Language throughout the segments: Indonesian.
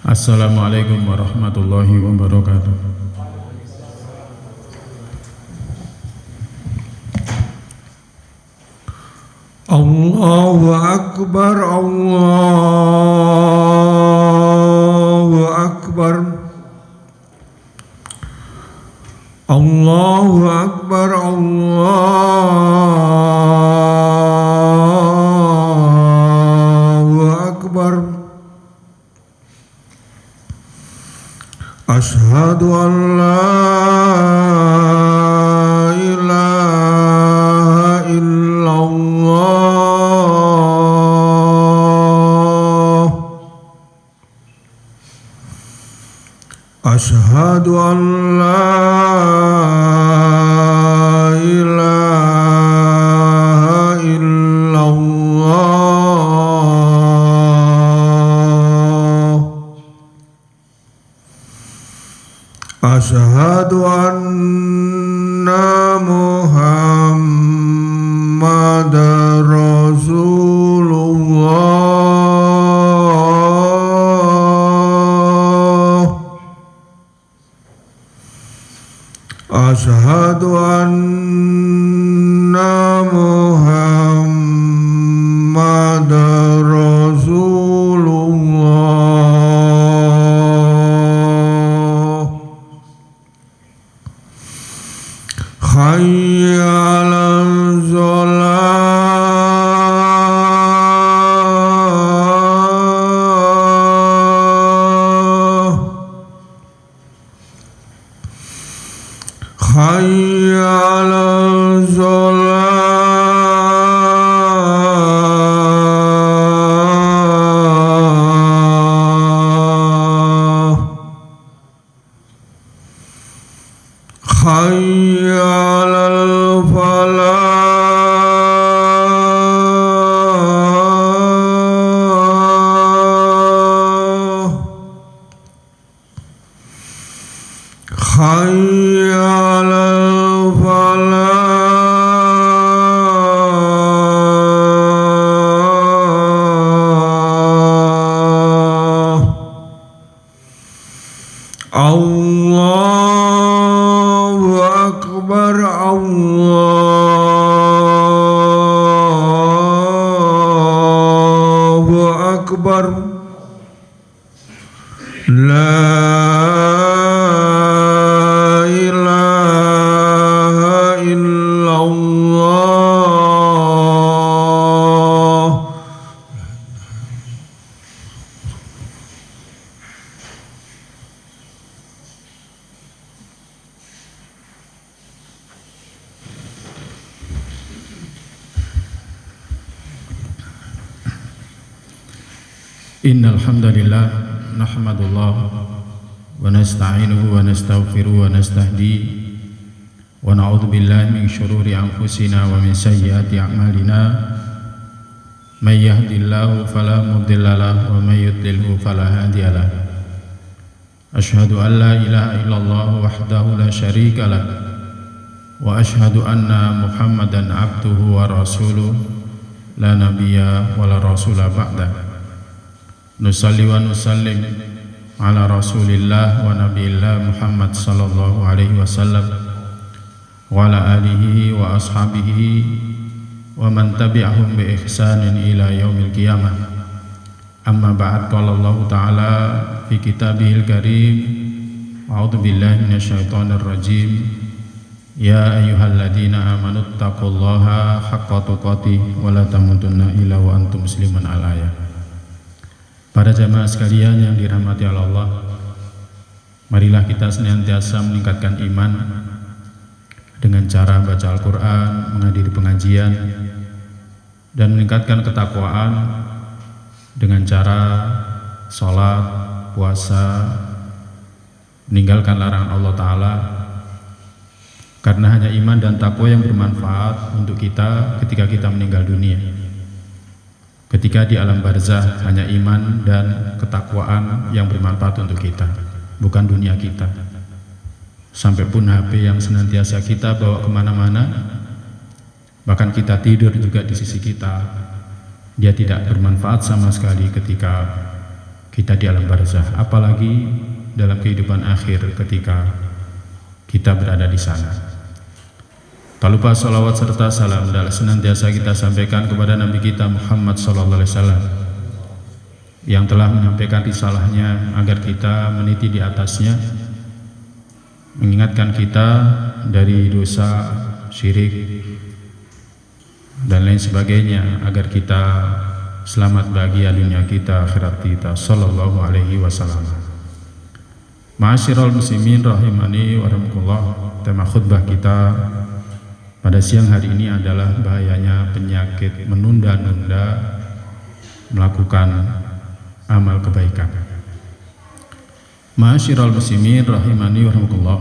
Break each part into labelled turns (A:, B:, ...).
A: Assalamualaikum warahmatullahi wabarakatuh. Allahu Akbar, Allahu Akbar, Allahu Akbar, Allahu Akbar. Ashhadu an la ilaha illallah. Ashhadu an la ilaha illallah. Ashhadu anna Muhammadar Rasulullah. Ashhadu anna Muhammadar Rasulullah. Hayya 'alal shalah. Hayya 'alal shalah. Hayya 'alal falah. Hayya 'alal falah. Allahu Akbar, Allahu Akbar. La ilaha illallah. Innal hamdalillah nahmadullah wa nasta'inuhu wa nastaghfiruhu wa nastahdi wa na'udzu billahi min syururi anfusina wa min sayyiati a'malina. May yahdihillahu fala mudilla lahu wa may yudlilhu fala hadiya lahu. Asyhadu an la ilaha illallah wahdahu la syarika lah wa asyhadu anna Muhammadan abduhu wa rasuluh la nabiyya wa la rasula ba'da. Nusalli wa nusallim ala rasulillah wa nabiyillah Muhammad sallallahu alaihi wasallam wa ala alihi wa ashabihi wa man tabi'ahum bi ihsanin ila yaumil qiyamah. Amma ba'd, qala Allah ta'ala fi kitabihil karim, a'udzu billahi minasyaitonir rajim. Ya ayyuhalladzina amanu taqullaha haqqa tuqatih wa la tamutunna illa wa antum muslimun. Al-ayah. Para jamaah sekalian yang dirahmati Allah, marilah kita senantiasa meningkatkan iman dengan cara baca Al-Quran, menghadiri pengajian, dan meningkatkan ketakwaan dengan cara sholat, puasa, meninggalkan larangan Allah Ta'ala. Karena hanya iman dan takwa yang bermanfaat untuk kita ketika kita meninggal dunia. Ketika di alam barzah, hanya iman dan ketakwaan yang bermanfaat untuk kita, bukan dunia kita. Sampai pun HP yang senantiasa kita bawa kemana-mana, bahkan kita tidur juga di sisi kita, dia tidak bermanfaat sama sekali ketika kita di alam barzah, apalagi dalam kehidupan akhir ketika kita berada di sana. Tak lupa salawat serta salam adalah senantiasa kita sampaikan kepada Nabi kita Muhammad SAW yang telah menyampaikan risalahnya agar kita meniti di atasnya, mengingatkan kita dari dosa, syirik dan lain sebagainya agar kita selamat bahagia dunia kita, akhirat kita. Sallallahu alaihi wasallam. Ma'asyiral muslimin rahimani wa rahimakumullah. Tema khutbah kita pada siang hari ini adalah bahayanya penyakit menunda-nunda melakukan amal kebaikan. Ma'asyiral muslimin rahimani wa rahimakumullah.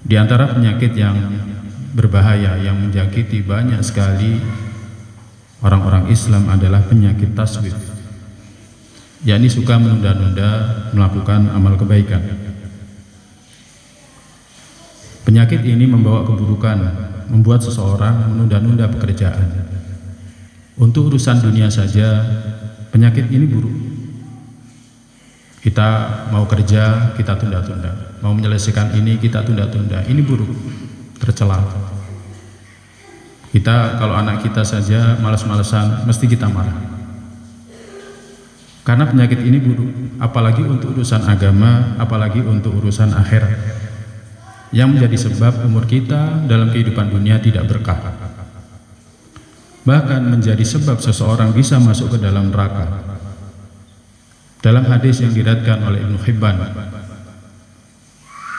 A: Di antara penyakit yang berbahaya yang menjangkiti banyak sekali orang-orang Islam adalah penyakit taswif, yakni suka menunda-nunda melakukan amal kebaikan. Penyakit ini membawa keburukan, membuat seseorang menunda-nunda pekerjaan. Untuk urusan dunia saja, penyakit ini buruk. Kita mau kerja, kita tunda-tunda. Mau menyelesaikan ini, kita tunda-tunda. Ini buruk, tercela. Kita, kalau anak kita saja malas-malesan, mesti kita marah. Karena penyakit ini buruk, apalagi untuk urusan agama, apalagi untuk urusan akhirat, yang menjadi sebab umur kita dalam kehidupan dunia tidak berkah, bahkan menjadi sebab seseorang bisa masuk ke dalam neraka. Dalam hadis yang diriwayatkan oleh Ibnu Hibban,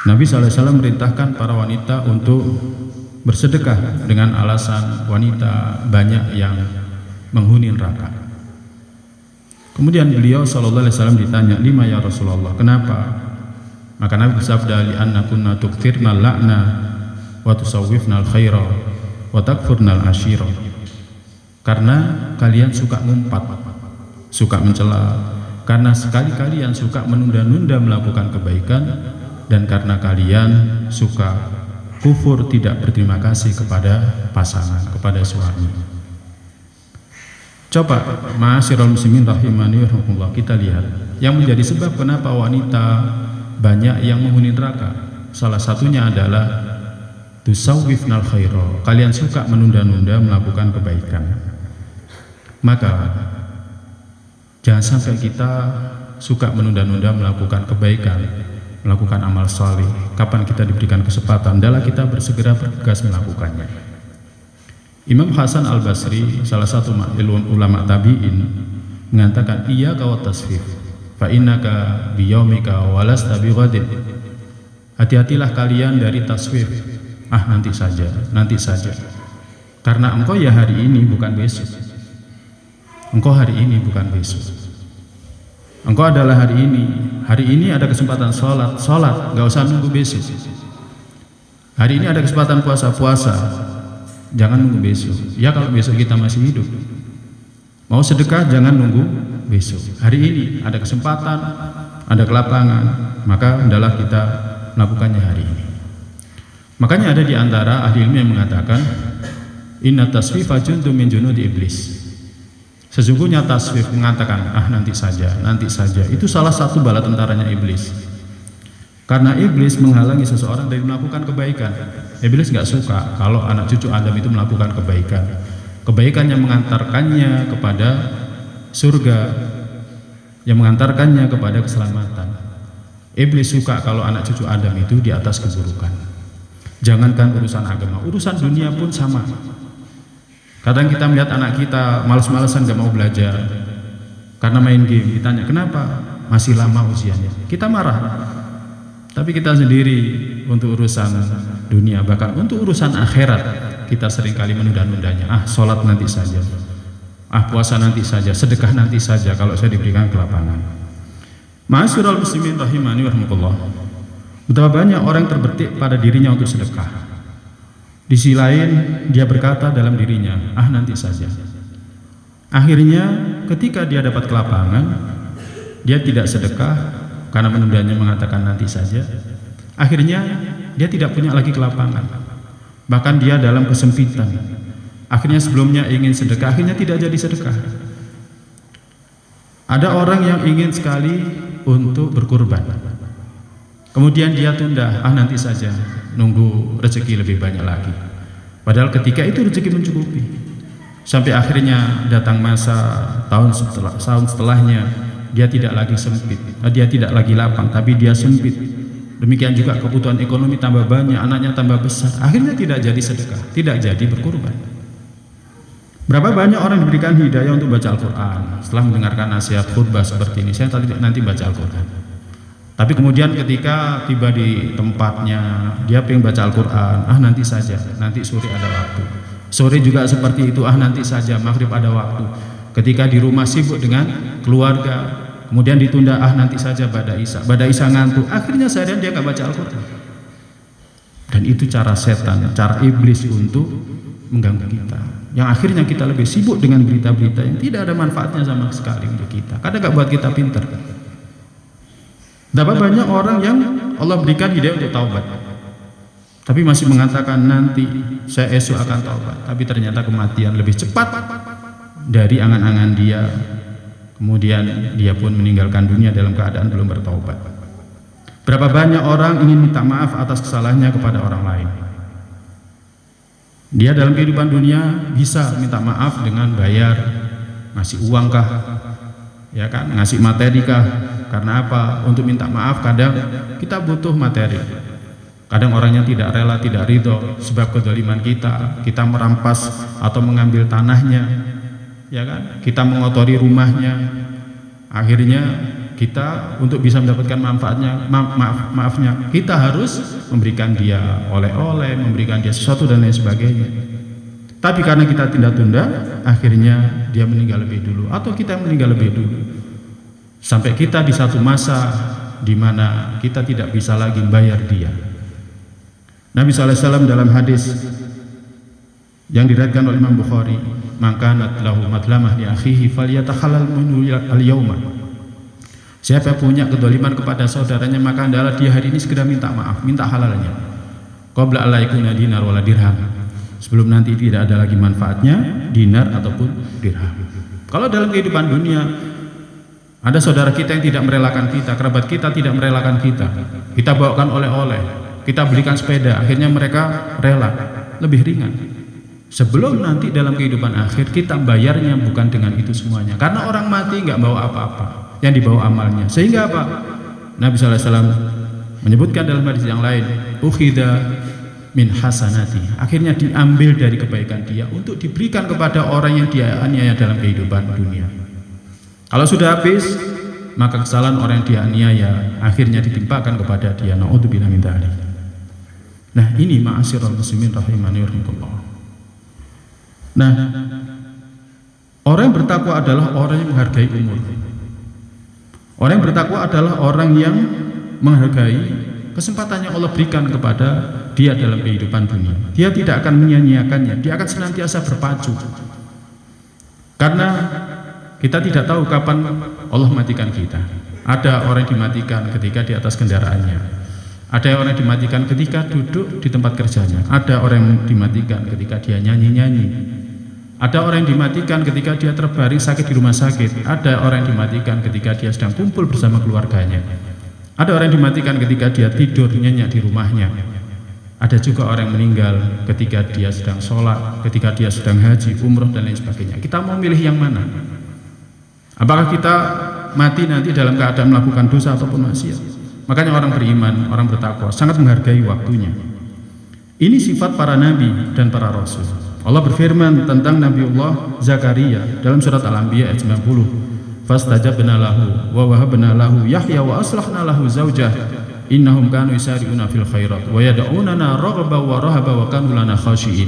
A: Nabi SAW merintahkan para wanita untuk bersedekah dengan alasan wanita banyak yang menghuni neraka. Kemudian beliau SAW ditanya, "Lima ya Rasulullah, kenapa?" Maka Nabi bersabda, "Li'anna kunna tukthirna la'na wa tusawwifna al-khaira wa takfurna al-ashira." Karena kalian suka ngumpat, suka mencela, karena sekali kalian suka menunda-nunda melakukan kebaikan, dan karena kalian suka kufur, tidak berterima kasih kepada pasangan, kepada suami. Coba ma'asyiral muslimin rahimani wa rahimakumullah, kita lihat yang menjadi sebab kenapa wanita banyak yang menghuni neraka. Salah satunya adalah tusawwifnal khaira, kalian suka menunda-nunda melakukan kebaikan. Maka jangan sampai kita suka menunda-nunda melakukan kebaikan, melakukan amal saleh. Kapan kita diberikan kesempatan, adalah kita bersegera bergegas melakukannya. Imam Hasan Al-Basri, salah satu ulama tabi'in, mengatakan, "Iyyaka wat tasfif, fa innaka biyaumika walasta bighadin." Hati-hatilah kalian dari taswif. Nanti saja, nanti saja. Karena engkau ya hari ini, bukan besok. Engkau hari ini, bukan besok. Engkau adalah hari ini. Hari ini ada kesempatan sholat, gak usah nunggu besok. Hari ini ada kesempatan puasa, jangan nunggu besok. Ya kalau besok kita masih hidup. Mau sedekah, jangan nunggu besok. Hari ini ada kesempatan, ada kelapangan, maka hendaklah kita melakukannya hari ini. Makanya ada di antara ahli ilmu yang mengatakan, "Inna taswifa jundun min junudi iblis." Sesungguhnya taswif mengatakan nanti saja, nanti saja, itu salah satu bala tentaranya iblis. Karena iblis menghalangi seseorang dari melakukan kebaikan. Iblis nggak suka kalau anak cucu Adam itu melakukan kebaikan. Kebaikan yang mengantarkannya kepada surga, yang mengantarkannya kepada keselamatan. Iblis suka kalau anak cucu Adam itu di atas keburukan. Jangankan urusan agama, urusan dunia pun sama. Kadang kita melihat anak kita malas-malasan gak mau belajar karena main game. Ditanya, "Kenapa?" "Masih lama usianya." Kita marah. Tapi kita sendiri untuk urusan dunia, bahkan untuk urusan akhirat, kita seringkali menunda-nundanya. Sholat nanti saja, puasa nanti saja, sedekah nanti saja kalau saya diberikan kelapangan. Ma'asyiral muslimin rahimani wa rahimakumullah. Betapa banyak orang terbetik pada dirinya untuk sedekah. Di sisi lain dia berkata dalam dirinya, nanti saja. Akhirnya ketika dia dapat kelapangan, dia tidak sedekah karena menundanya, mengatakan nanti saja. Akhirnya dia tidak punya lagi kelapangan, bahkan dia dalam kesempitan. Akhirnya sebelumnya ingin sedekah, akhirnya tidak jadi sedekah. Ada orang yang ingin sekali untuk berkurban, kemudian dia tunda, nanti saja, nunggu rezeki lebih banyak lagi. Padahal ketika itu rezeki mencukupi. Sampai akhirnya datang masa tahun setelahnya, dia tidak lagi sempit, dia tidak lagi lapang, tapi dia sempit. Demikian juga kebutuhan ekonomi tambah banyak, anaknya tambah besar, akhirnya tidak jadi sedekah, tidak jadi berkurban. Berapa banyak orang diberikan hidayah untuk baca Al-Quran setelah mendengarkan nasihat khutbah seperti ini, saya nanti baca Al-Quran. Tapi kemudian ketika tiba di tempatnya, dia pengen baca Al-Quran, nanti saja, nanti sore ada waktu. Sore juga seperti itu, nanti saja, maghrib ada waktu. Ketika di rumah sibuk dengan keluarga, kemudian ditunda, nanti saja pada Isya ngantuk, akhirnya seharian dia nggak baca Al-Quran. Dan itu cara setan, cara iblis untuk mengganggu kita, yang akhirnya kita lebih sibuk dengan berita-berita yang tidak ada manfaatnya sama sekali untuk kita, kadang nggak buat kita pinter. Berapa banyak orang yang Allah berikan hidayah untuk taubat, tapi masih mengatakan nanti saya esok akan taubat, tapi ternyata kematian lebih cepat dari angan-angan dia. Kemudian dia pun meninggalkan dunia dalam keadaan belum bertaubat. Berapa banyak orang ingin minta maaf atas kesalahannya kepada orang lain. Dia dalam kehidupan dunia bisa minta maaf dengan bayar, ngasih uang kah, ya kan, ngasih materi kah. Karena apa? Untuk minta maaf kadang kita butuh materi. Kadang orangnya tidak rela, tidak ridho sebab kezaliman kita merampas atau mengambil tanahnya, ya kan? Kita mengotori rumahnya. Akhirnya kita untuk bisa mendapatkan maafnya, kita harus memberikan dia oleh-oleh, memberikan dia sesuatu dan lain sebagainya. Tapi karena kita tunda-tunda, akhirnya dia meninggal lebih dulu atau kita meninggal lebih dulu. Sampai kita di satu masa di mana kita tidak bisa lagi membayar dia. Nabi SAW dalam hadis yang diriwayatkan oleh Imam Bukhari, "Maka lahu madlamah li akhihi falyatakhallal minhu al-yauma." Siapa punya kedoliman kepada saudaranya, maka adalah dia hari ini segera minta maaf, minta halalnya. Qabla alla yakuna dinar wala dirham. Sebelum nanti tidak ada lagi manfaatnya dinar ataupun dirham. Kalau dalam kehidupan dunia ada saudara kita yang tidak merelakan kita, kerabat kita tidak merelakan kita bawakan oleh-oleh, kita belikan sepeda, akhirnya mereka rela, lebih ringan. Sebelum nanti dalam kehidupan akhir kita bayarnya bukan dengan itu semuanya, karena orang mati nggak bawa apa-apa, yang dibawa amalnya. Sehingga apa? Nabi SAW menyebutkan dalam hadis yang lain, ukhidha min hasanati, akhirnya diambil dari kebaikan dia untuk diberikan kepada orang yang dia aniaya dalam kehidupan dunia. Kalau sudah habis, maka kesalahan orang yang dianiaya akhirnya ditimpakan kepada dia. Na'udzubillah min dzalik. Nah, ini ma'asyiral muslimin rahimani warahmatullah. Nah, orang yang bertakwa adalah orang yang menghargai umur. Orang yang bertakwa adalah orang yang menghargai kesempatan yang Allah berikan kepada dia dalam kehidupan dunia. Dia tidak akan menyia-nyiakannya, dia akan senantiasa berpacu. Karena kita tidak tahu kapan Allah matikan kita. Ada orang yang dimatikan ketika di atas kendaraannya. Ada orang yang dimatikan ketika duduk di tempat kerjanya. Ada orang yang dimatikan ketika dia nyanyi-nyanyi. Ada orang yang dimatikan ketika dia terbaring sakit di rumah sakit. Ada orang yang dimatikan ketika dia sedang kumpul bersama keluarganya. Ada orang yang dimatikan ketika dia tidur nyenyak di rumahnya. Ada juga orang yang meninggal ketika dia sedang sholat, ketika dia sedang haji, umroh dan lain sebagainya. Kita mau milih yang mana? Apakah kita mati nanti dalam keadaan melakukan dosa ataupun maksiat? Makanya orang beriman, orang bertakwa sangat menghargai waktunya. Ini sifat para nabi dan para rasul. Allah berfirman tentang Nabiullah Zakaria dalam surat Al-Anbiya ayat 90. Fastajabna lahu wa wahabna lahu Yahya wa aslahna lahu zaujah innahum kanu yusari'una fil khairat wa yad'unana raghaba wa rahaba wa kanu lana khashi'in.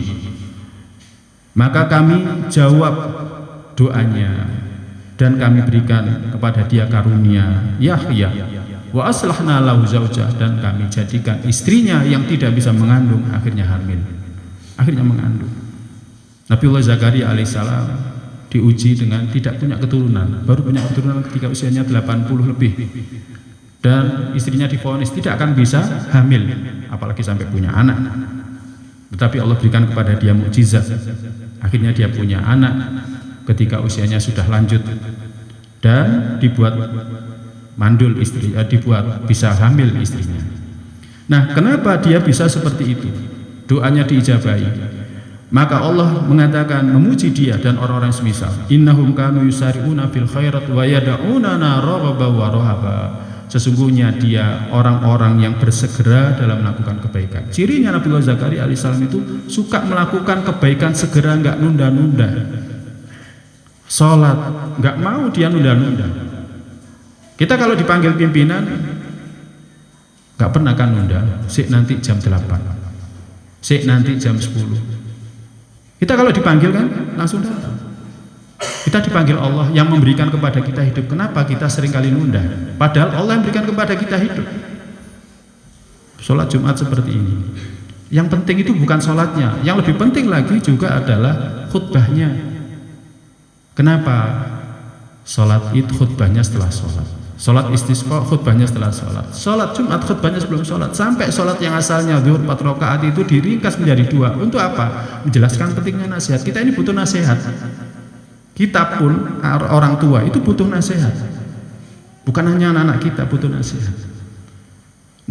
A: Maka kami jawab doanya dan kami berikan kepada dia karunia Yahya wa aslahna lahu zaujah, dan kami jadikan istrinya yang tidak bisa mengandung akhirnya hamil, akhirnya mengandung. Nabiullah Zakaria alaihissalam diuji dengan tidak punya keturunan, baru punya keturunan ketika usianya 80 lebih, dan istrinya divonis tidak akan bisa hamil apalagi sampai punya anak. Tetapi Allah berikan kepada dia mukjizat, akhirnya dia punya anak ketika usianya sudah lanjut, dan dibuat mandul istri, dibuat bisa hamil istrinya. Nah, kenapa dia bisa seperti itu? Doanya diijabahi. Maka Allah mengatakan memuji dia dan orang-orang semisal. Innahum kanu yusari'una fil khairat wa yad'unana raghaban wa rahaba. Sesungguhnya dia orang-orang yang bersegera dalam melakukan kebaikan. Cirinya Nabiullah Zakaria alaihissalam itu suka melakukan kebaikan segera, nggak nunda-nunda. Sholat nggak mau dia nunda-nunda. Kita kalau dipanggil pimpinan nggak pernah kan nunda. Sik nanti jam 8, sik nanti jam 10. Kita kalau dipanggil kan langsung datang. Kita dipanggil Allah yang memberikan kepada kita hidup. Kenapa kita seringkali nunda? Padahal Allah yang memberikan kepada kita hidup. Sholat Jumat seperti ini. Yang penting itu bukan sholatnya. Yang lebih penting lagi juga adalah khutbahnya. Kenapa? Sholat itu khutbahnya setelah sholat. Sholat istisqa khutbahnya setelah sholat. Sholat Jumat khutbahnya sebelum sholat. Sampai sholat yang asalnya zuhur 4 rakaat itu diringkas menjadi 2. Untuk apa? Menjelaskan pentingnya nasihat. Kita ini butuh nasihat. Kita pun orang tua itu butuh nasihat. Bukan hanya anak-anak kita butuh nasihat.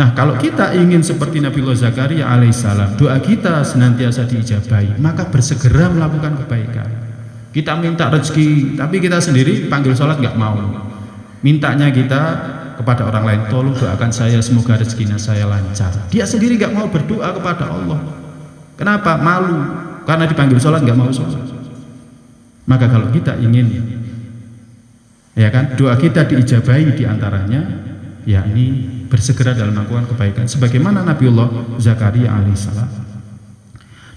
A: Nah, kalau kita ingin seperti Nabiullah Zakaria alaihissalam, doa kita senantiasa diijabahi, maka bersegera melakukan kebaikan. Kita minta rezeki, tapi kita sendiri panggil sholat nggak mau. Mintanya kita kepada orang lain, tolong doakan saya semoga rezekinya saya lancar. Dia sendiri nggak mau berdoa kepada Allah. Kenapa? Malu, karena dipanggil sholat nggak mau sholat. Maka kalau kita ingin, ya kan, doa kita diijabahi diantaranya, yakni bersegera dalam melakukan kebaikan, sebagaimana Nabiullah Zakaria alaihissalam.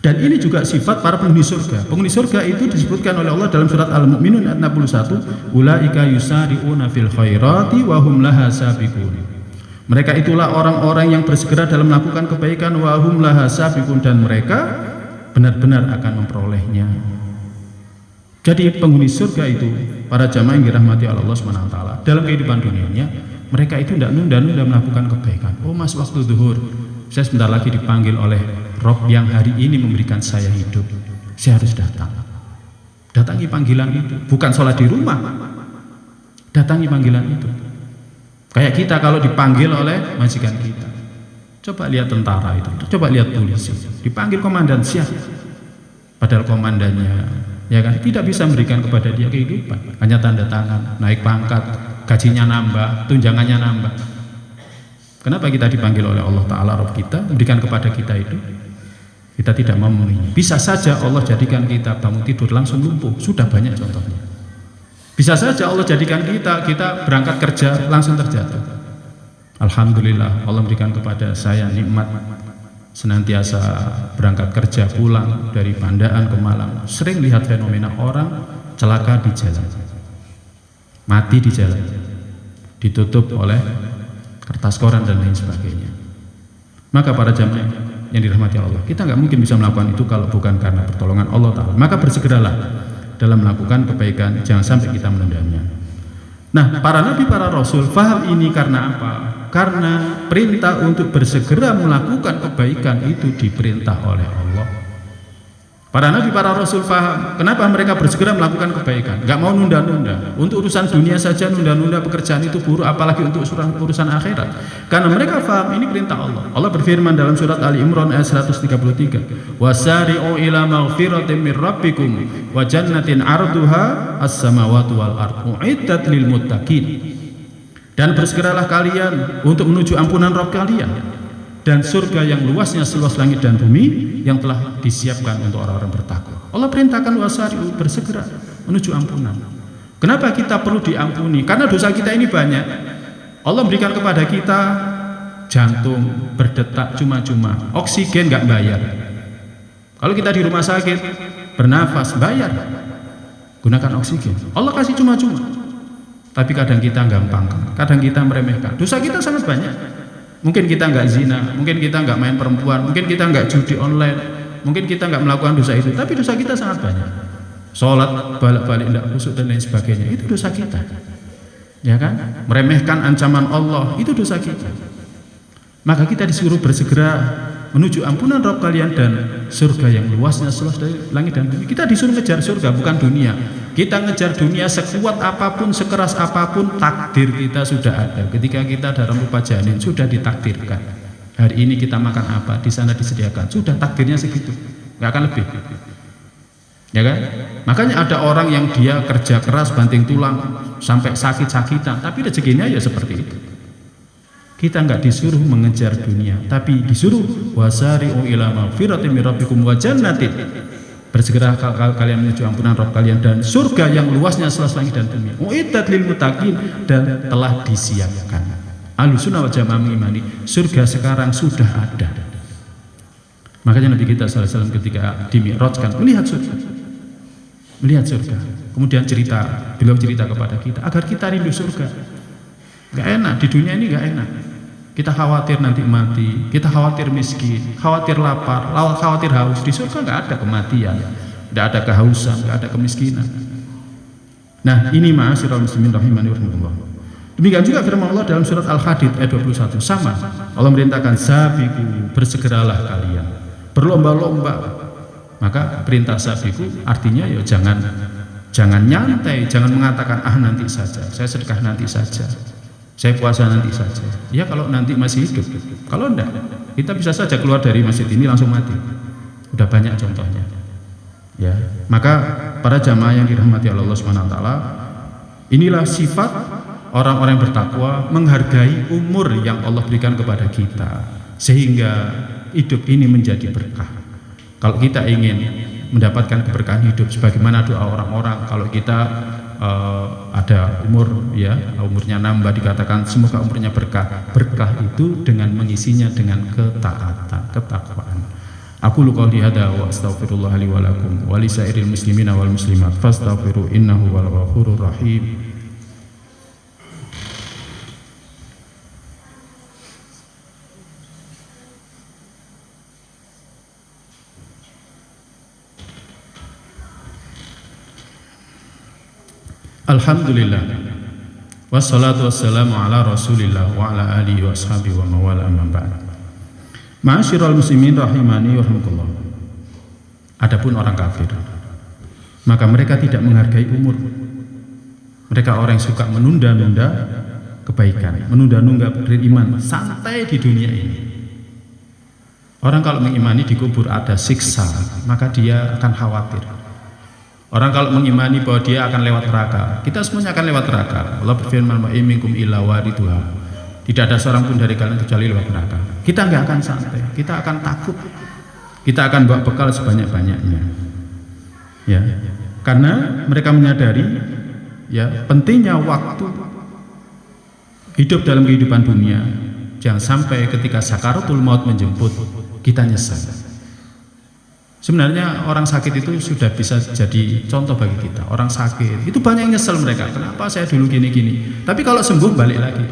A: Dan ini juga sifat para penghuni surga. Penghuni surga itu disebutkan oleh Allah dalam surat Al-Mu'minun ayat 61, ulaika yusari'una fil khairati wa hum laha sabiqun. Mereka itulah orang-orang yang bersegera dalam melakukan kebaikan, wa hum laha sabiqun, dan mereka benar-benar akan memperolehnya. Jadi penghuni surga itu para jamaah yang dirahmati Allah Subhanahu wa taala, dalam kehidupan dunianya mereka itu tidak nunda-nunda melakukan kebaikan. Oh mas, waktu zuhur saya sebentar lagi dipanggil oleh Rob yang hari ini memberikan saya hidup, saya harus datang. Datangi panggilan itu, bukan sholat di rumah, datangi panggilan itu. Kayak kita kalau dipanggil oleh majikan kita, coba lihat tentara itu, coba lihat polisi, dipanggil komandan siap, padahal komandannya, ya kan, tidak bisa memberikan kepada dia kehidupan, hanya tanda tangan, naik pangkat, gajinya nambah, tunjangannya nambah. Kenapa kita dipanggil oleh Allah Ta'ala Rabb kita, memberikan kepada kita itu? Kita tidak memenuhinya. Bisa saja Allah jadikan kita bangun tidur langsung lumpuh, sudah banyak contohnya. Bisa saja Allah jadikan kita berangkat kerja langsung terjatuh. Alhamdulillah Allah memberikan kepada saya nikmat senantiasa berangkat kerja pulang dari Pandaan ke Malang. Sering lihat fenomena orang celaka di jalan, mati di jalan, ditutup oleh kertas koran dan lain sebagainya. Maka para jamaah yang dirahmati Allah, kita nggak mungkin bisa melakukan itu kalau bukan karena pertolongan Allah Ta'ala. Maka bersegeralah dalam melakukan kebaikan, jangan sampai kita menundanya. Nah, para nabi, para rasul faham ini karena apa? Karena perintah untuk bersegera melakukan kebaikan itu diperintah oleh Allah. Para nabi, para rasul faham kenapa mereka bersegera melakukan kebaikan, nggak mau nunda-nunda. Untuk urusan dunia saja nunda-nunda pekerjaan itu buruk, apalagi untuk urusan akhirat. Karena mereka faham ini perintah Allah. Allah berfirman dalam surat Ali Imran ayat 133, wasari'u ila maghfiratin min rabbikum wa jannatin arduha as-samawati wal ardu uiddat lil muttaqin. Dan bersegeralah kalian untuk menuju ampunan Rabb kalian dan surga yang luasnya seluas langit dan bumi yang telah disiapkan untuk orang-orang bertakwa. Allah perintahkan wasari'u, bersegera menuju ampunan. Kenapa kita perlu diampuni? Karena dosa kita ini banyak. Allah berikan kepada kita jantung berdetak cuma-cuma, oksigen nggak bayar. Kalau kita di rumah sakit bernafas bayar, gunakan oksigen. Allah kasih cuma-cuma. Tapi kadang kita gampang, kadang kita meremehkan. Dosa kita sangat banyak. Mungkin kita nggak zina, mungkin kita nggak main perempuan, mungkin kita nggak judi online, mungkin kita nggak melakukan dosa itu, tapi dosa kita sangat banyak. Sholat balik-balik nggak khusyuk dan lain sebagainya, itu dosa kita, ya kan? Meremehkan ancaman Allah, itu dosa kita. Maka kita disuruh bersegera menuju ampunan Rabb kalian dan surga yang luasnya seluas dari langit dan bumi. Kita disuruh ngejar surga, bukan dunia. Kita ngejar dunia sekuat apapun, sekeras apapun, takdir kita sudah ada. Ketika kita dalam rupa janin sudah ditakdirkan. Hari ini kita makan apa, di sana disediakan. Sudah takdirnya segitu, nggak akan lebih. Ya kan? Makanya ada orang yang dia kerja keras banting tulang sampai sakit-sakitan, tapi rezekinya ya seperti itu. Kita nggak disuruh mengejar dunia, tapi disuruh wasari'u ila magfiratin min rabbikum wa jannatin. Bersegera kalian menuju ampunan Rabb kalian dan surga yang luasnya seluas langit dan bumi. Uiddat lil muttaqin, dan telah disiapkan. Ahlussunnah wal Jamaah mengimani surga sekarang sudah ada. Makanya Nabi kita sallallahu alaihi wasallam ketika dimi'rajkan melihat surga. Kemudian beliau cerita kepada kita agar kita rindu surga. Gak enak di dunia ini, gak enak. Kita khawatir nanti mati, kita khawatir miskin, khawatir lapar, khawatir haus. Di surga gak ada kematian, gak ada kehausan, gak ada kemiskinan. Nah, ini ma'asyiral muslimin rahimani wa rahimakumullah. Demikian juga firman Allah dalam surat Al-Hadid ayat 21, sama. Allah merintahkan sabiqu, bersegeralah kalian, berlomba-lomba. Maka perintah sabiqu artinya ya jangan nyantai, jangan mengatakan nanti saja, saya sedekah nanti saja, saya puasa nanti saja. Ya kalau nanti masih hidup. Kalau enggak, kita bisa saja keluar dari masjid ini langsung mati. Udah banyak contohnya. Ya, maka para jamaah yang dirahmati Allah Subhanahu wa taala, inilah sifat orang-orang yang bertakwa, menghargai umur yang Allah berikan kepada kita sehingga hidup ini menjadi berkah. Kalau kita ingin mendapatkan keberkahan hidup sebagaimana doa orang-orang, kalau kita ada umur ya umurnya nambah, dikatakan semoga umurnya berkah. Berkah itu dengan mengisinya dengan ketakwaan. Aku qouli hadza wa astaghfirullah li wa lakum wa lisairil muslimina wal muslimat fastaghfiru innahu wal ghafurur rahim. Alhamdulillah wassalatu wassalamu ala rasulillah wa ala alihi wa ashabihi wa mawala amma ba'd. Ma'asyiral muslimin rahimani wa rahimakumullah. Adapun orang kafir, maka mereka tidak menghargai umur. Mereka orang yang suka menunda-nunda kebaikan, menunda-nunda beriman, santai di dunia ini. Orang kalau mengimani di kubur ada siksa, maka dia akan khawatir. Orang kalau mengimani bahwa dia akan lewat neraka, kita semuanya akan lewat neraka. Allah berfirman, "Wa minkum illa waridha." Tidak ada seorang pun dari kalian kecuali lewat neraka. Kita nggak akan santai, kita akan takut. Kita akan bawa bekal sebanyak-banyaknya. Ya. Karena mereka menyadari ya pentingnya waktu hidup dalam kehidupan dunia. Jangan sampai ketika sakaratul maut menjemput kita nyesal. Sebenarnya orang sakit itu sudah bisa jadi contoh bagi kita. Orang sakit itu banyak yang nyesel mereka. Kenapa saya dulu gini-gini? Tapi kalau sembuh balik lagi.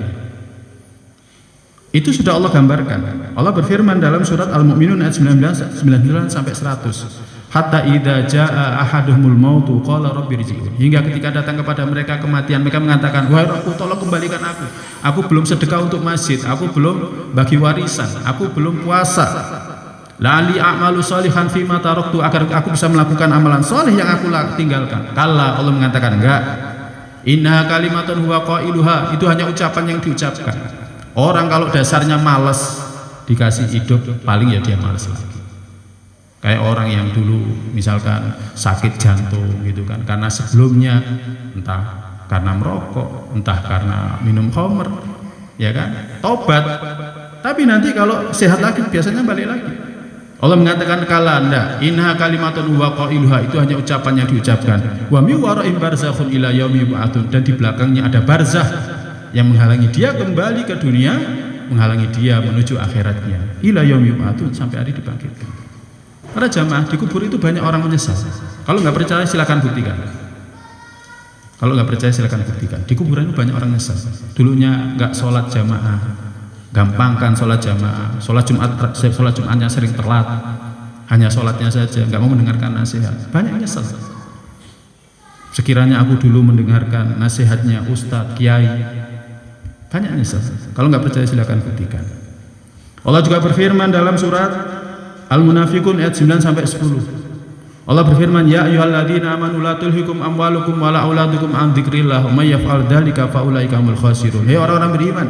A: Itu sudah Allah gambarkan. Allah berfirman dalam surat Al-Mu'minun ayat 99 sampai 100. Hatta idza jaa ahaduhumul mautu qala rabbi rji'un. Hingga ketika datang kepada mereka kematian, mereka mengatakan, "Wahai Rabbku, tolong kembalikan aku. Aku belum sedekah untuk masjid, aku belum bagi warisan, aku belum puasa. La'ali a'malu sholihan fima taraktu, agar aku bisa melakukan amalan soleh yang aku tinggalkan." Kala, Allah mengatakan enggak. Inna kalimatun huwa qailuha, itu hanya ucapan yang diucapkan. Orang kalau dasarnya malas dikasih hidup, paling ya dia malas lagi. Kayak orang yang dulu misalkan sakit jantung gitu kan, karena sebelumnya entah karena merokok, entah karena minum khamr, ya kan, tobat. Tapi nanti kalau sehat lagi biasanya balik lagi. Allah mengatakan kala anda inna kalimatun huwa qailuha, itu hanya ucapan yang diucapkan. Wa mi wara'in barzakhun ila yaumi yub'atsun, dan di belakangnya ada barzakh yang menghalangi dia kembali ke dunia, menghalangi dia menuju akhiratnya. Ila yaumi yub'atsun, sampai hari dibangkitkan. Para jamaah, di kubur itu banyak orang menyesal. Kalau nggak percaya silakan buktikan. Kalau nggak percaya silakan buktikan. Di kuburan itu banyak orang menyesal. Dulunya nggak sholat jamaah, gampangkan sholat jamaah, sholat Jumatnya sering telat, hanya sholatnya saja, nggak mau mendengarkan nasihat. Banyak nyesel. Sekiranya aku dulu mendengarkan nasihatnya ustadz, kiai, banyak nyesel. Kalau nggak percaya silakan buktikan. Allah juga berfirman dalam surat Al-Munafiqun ayat 9 sampai 10. Allah berfirman, ya ayyuhalladzina amanu la tulhikum amwalukum wala auladukum an dzikrillah wa may yaf'al dzalika fa ulaika humul khasirun. Hei orang-orang beriman,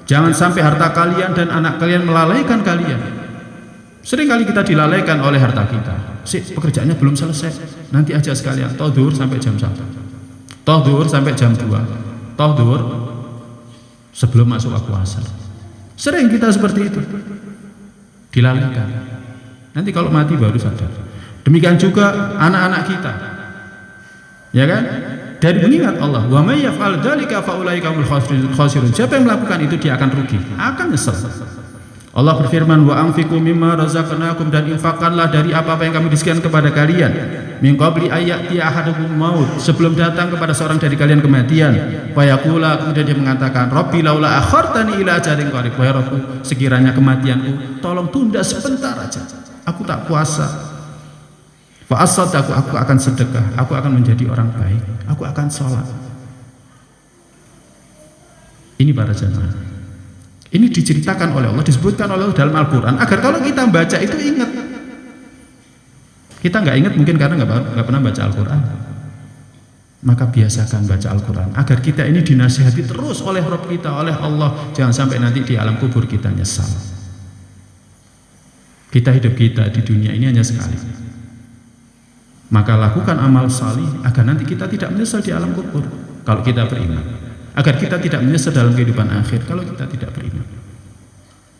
A: jangan sampai harta kalian dan anak kalian melalaikan kalian. Sering kali kita dilalaikan oleh harta kita. Pekerjaannya belum selesai, nanti aja sekalian. Toh zuhur sampai jam 1, toh zuhur sampai jam 2, toh zuhur sebelum masuk waktu asar. Sering kita seperti itu, dilalaikan. Nanti kalau mati baru sadar. Demikian juga anak-anak kita, ya kan? Dari mengingat Allah, wa may yaf'al dzalika fa ulaika humul khasirun. Siapa yang melakukan itu dia akan rugi, akan nyesel. Allah berfirman, wa anfiqu mimma razaqnakum, dan infakkanlah dari apa-apa yang kami rizkikan kepada kalian, min qabli ayati ahadukum maut, sebelum datang kepada seorang dari kalian kematian. Fa yaqula, kemudian dia mengatakan, rabbi laula akhartani ila ajalin qarib, wahai Rabbku, sekiranya kematianku tolong tunda sebentar aja, aku tak puasa. Fa'asad, aku akan sedekah, aku akan menjadi orang baik, aku akan sholat. Ini para jamaah, ini diceritakan oleh Allah, disebutkan oleh Allah dalam Al-Quran, agar kalau kita baca itu ingat. Kita nggak ingat mungkin karena nggak pernah baca Al-Quran. Maka biasakan baca Al-Quran, agar kita ini dinasihati terus oleh Rabb kita, oleh Allah. Jangan sampai nanti di alam kubur kita nyesal. Hidup kita di dunia ini hanya sekali. Maka lakukan amal salih agar nanti kita tidak menyesal di alam kubur kalau kita beriman, agar kita tidak menyesal dalam kehidupan akhir kalau kita tidak beriman.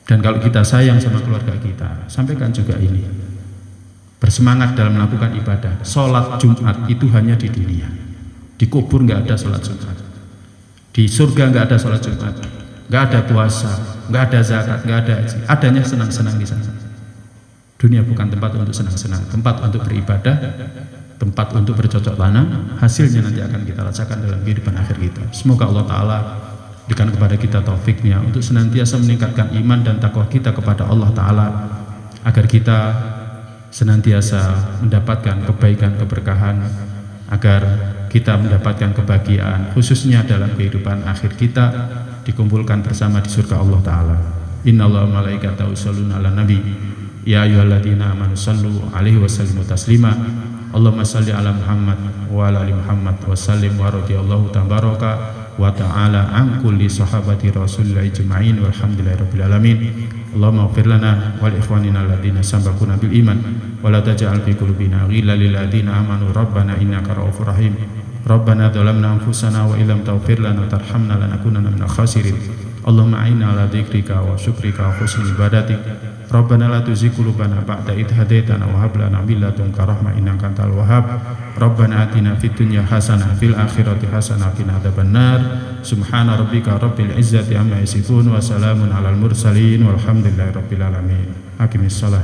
A: Dan kalau kita sayang sama keluarga kita, sampaikan juga ini, bersemangat dalam melakukan ibadah. Sholat Jumat itu hanya di dunia, di kubur nggak ada sholat Jumat, di surga nggak ada sholat Jumat, nggak ada puasa, nggak ada zakat, nggak ada haji, adanya senang-senang di sana. Dunia bukan tempat untuk senang-senang, tempat untuk beribadah, tempat untuk bercocok tanam. Hasilnya nanti akan kita rasakan dalam kehidupan akhir kita. Semoga Allah Ta'ala berikan kepada kita taufiknya untuk senantiasa meningkatkan iman dan takwa kita kepada Allah Ta'ala, agar kita senantiasa mendapatkan kebaikan, keberkahan, agar kita mendapatkan kebahagiaan, khususnya dalam kehidupan akhir kita, dikumpulkan bersama di surga Allah Ta'ala. Innallaha wa malaikatahu yusholluna 'alan nabi. Ya ayyuhalladzina amanu sallu alaihi wa sallimu taslima. Allahumma salli ala Muhammad wa ala ali Muhammad wa sallim wa radhiyallahu tabaraka wa ta'ala an kulli sahabati Rasulillah ajma'in walhamdulillahi rabbil alamin. Allahumma ighfir lana wa li ikhwanina alladzina sabaquna bil iman wa la taj'al fi qulubina ghillan lil ladzina amanu rabbana innaka ra'ufur rahim. Rabbana dzalamna anfusana wa illam taghfir lana wa tarhamna lanakunanna minal khasirin. Allahumma a'inna ala dzikrika wa syukrika wa husni ibadatik. Rabbana la tuzigh qulubana ba'da idh hadaitana wa hab lana min ladunka rahmah innaka antal wahhab. Rabbana atina fid dunya hasanah fil akhirati hasanah wa qina adzabannar. Subhana rabbika rabbil izzati amma yasifun wa salamun alal mursalin walhamdulillahi rabbil alamin. Aqimissalah.